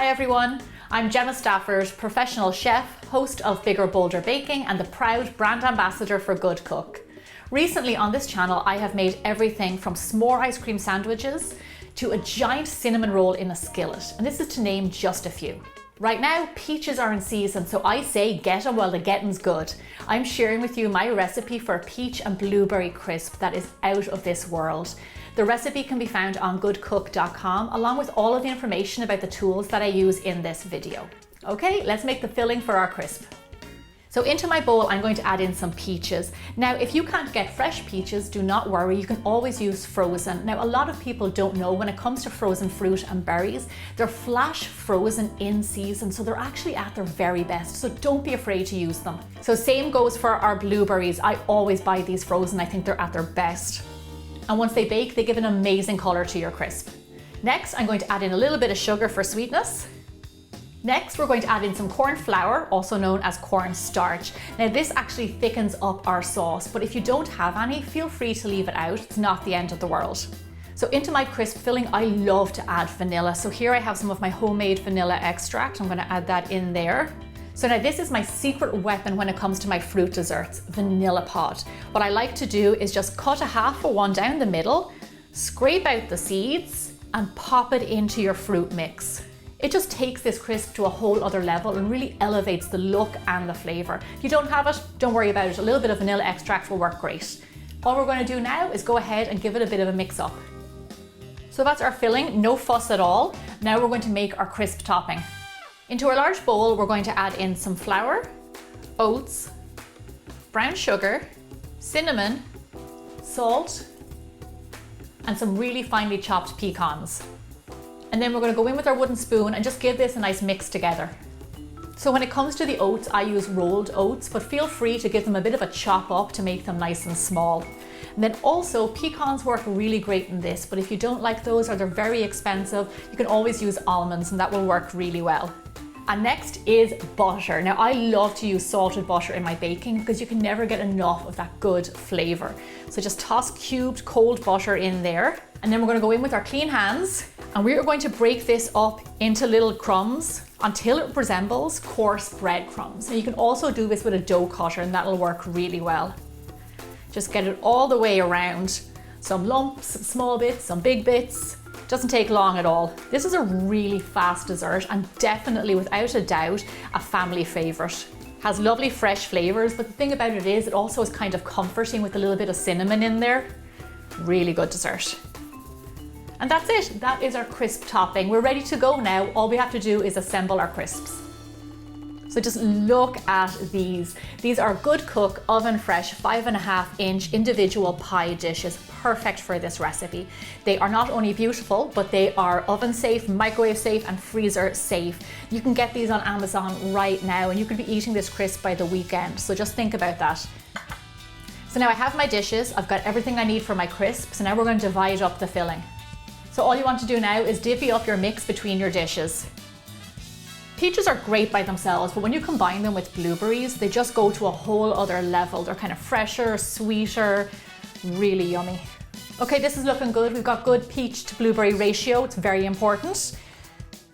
Hi everyone, I'm Gemma Stafford, professional chef, host of Bigger Bolder Baking and the proud brand ambassador for GoodCook. Recently on this channel I have made everything from s'more ice cream sandwiches to a giant cinnamon roll in a skillet, and this is to name just a few. Right now, peaches are in season, so I say get them while the getting's good. I'm sharing with you my recipe for a peach and blueberry crisp that is out of this world. The recipe can be found on goodcook.com along with all of the information about the tools that I use in this video. Okay, let's make the filling for our crisp. So into my bowl, I'm going to add in some peaches. Now, if you can't get fresh peaches, do not worry, you can always use frozen. Now, a lot of people don't know when it comes to frozen fruit and berries, they're flash frozen in season, so they're actually at their very best, so don't be afraid to use them. So same goes for our blueberries. I always buy these frozen, I think they're at their best. And once they bake, they give an amazing color to your crisp. Next, I'm going to add in a little bit of sugar for sweetness. Next, we're going to add in some corn flour, also known as corn starch. Now this actually thickens up our sauce, but if you don't have any, feel free to leave it out. It's not the end of the world. So into my crisp filling, I love to add vanilla. So here I have some of my homemade vanilla extract. I'm going to add that in there. So now this is my secret weapon when it comes to my fruit desserts, vanilla pod. What I like to do is just cut a half of one down the middle, scrape out the seeds, and pop it into your fruit mix. It just takes this crisp to a whole other level and really elevates the look and the flavor. If you don't have it, don't worry about it. A little bit of vanilla extract will work great. All we're going to do now is go ahead and give it a bit of a mix up. So that's our filling, no fuss at all. Now we're going to make our crisp topping. Into our large bowl, we're going to add in some flour, oats, brown sugar, cinnamon, salt, and some really finely chopped pecans. And then we're going to go in with our wooden spoon and just give this a nice mix together. So when it comes to the oats, I use rolled oats, but feel free to give them a bit of a chop up to make them nice and small. And then also pecans work really great in this, but if you don't like those or they're very expensive, you can always use almonds and that will work really well. And next is butter. Now I love to use salted butter in my baking because you can never get enough of that good flavor. So just toss cubed cold butter in there. And then we're going to go in with our clean hands and we are going to break this up into little crumbs until it resembles coarse breadcrumbs. And you can also do this with a dough cutter and that'll work really well. Just get it all the way around. Some lumps, small bits, some big bits. Doesn't take long at all. This is a really fast dessert and definitely without a doubt a family favorite. Has lovely fresh flavors, but the thing about it is it also is kind of comforting with a little bit of cinnamon in there. Really good dessert. And that's it. That is our crisp topping. We're ready to go now. All we have to do is assemble our crisps. So just look at these. These are GoodCook oven fresh 5.5-inch individual pie dishes, perfect for this recipe. They are not only beautiful, but they are oven safe, microwave safe, and freezer safe. You can get these on Amazon right now, and you could be eating this crisp by the weekend. So just think about that. So now I have my dishes. I've got everything I need for my crisp. So now we're going to divide up the filling. So all you want to do now is divvy up your mix between your dishes. Peaches are great by themselves, but when you combine them with blueberries, they just go to a whole other level. They're kind of fresher, sweeter, really yummy. Okay, this is looking good. We've got good peach to blueberry ratio. It's very important.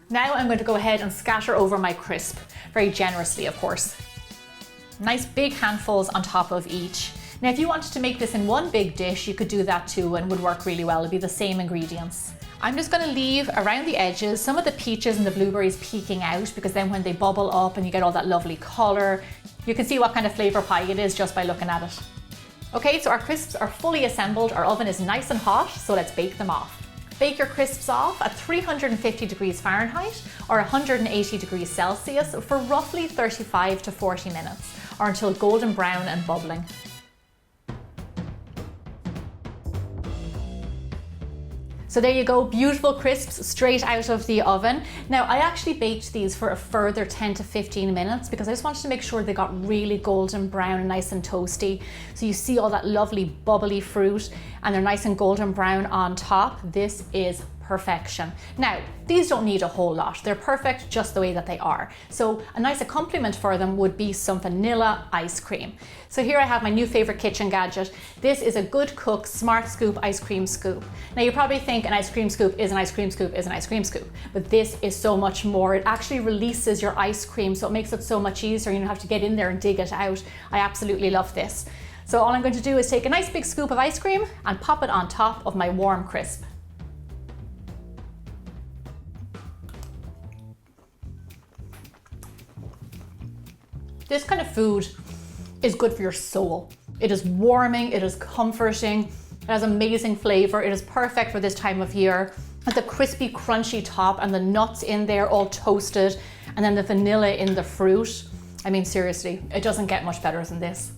Now I'm going to go ahead and scatter over my crisp, very generously, of course. Nice big handfuls on top of each. Now, if you wanted to make this in one big dish, you could do that too and would work really well. It'd be the same ingredients. I'm just going to leave around the edges some of the peaches and the blueberries peeking out, because then when they bubble up and you get all that lovely color, you can see what kind of flavor pie it is just by looking at it. Okay, so our crisps are fully assembled. Our oven is nice and hot, so let's bake them off. Bake your crisps off at 350 degrees Fahrenheit or 180 degrees Celsius for roughly 35 to 40 minutes or until golden brown and bubbling. So there you go, beautiful crisps straight out of the oven. Now I actually baked these for a further 10 to 15 minutes because I just wanted to make sure they got really golden brown and nice and toasty. So you see all that lovely bubbly fruit and they're nice and golden brown on top. This is perfection. Now, these don't need a whole lot. They're perfect just the way that they are. So a nice accompaniment for them would be some vanilla ice cream. So here I have my new favorite kitchen gadget. This is a GoodCook Smart Scoop ice cream scoop. Now you probably think an ice cream scoop is an ice cream scoop is an ice cream scoop, but this is so much more. It actually releases your ice cream, so it makes it so much easier. You don't have to get in there and dig it out. I absolutely love this. So all I'm going to do is take a nice big scoop of ice cream and pop it on top of my warm crisp. This kind of food is good for your soul. It is warming, it is comforting, it has amazing flavor, it is perfect for this time of year. With the crispy, crunchy top and the nuts in there all toasted, and then the vanilla in the fruit. I mean, seriously, it doesn't get much better than this.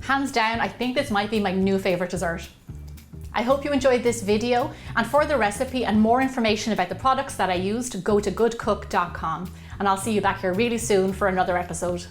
Hands down, I think this might be my new favorite dessert. I hope you enjoyed this video, and for the recipe and more information about the products that I used, go to goodcook.com, and I'll see you back here really soon for another episode.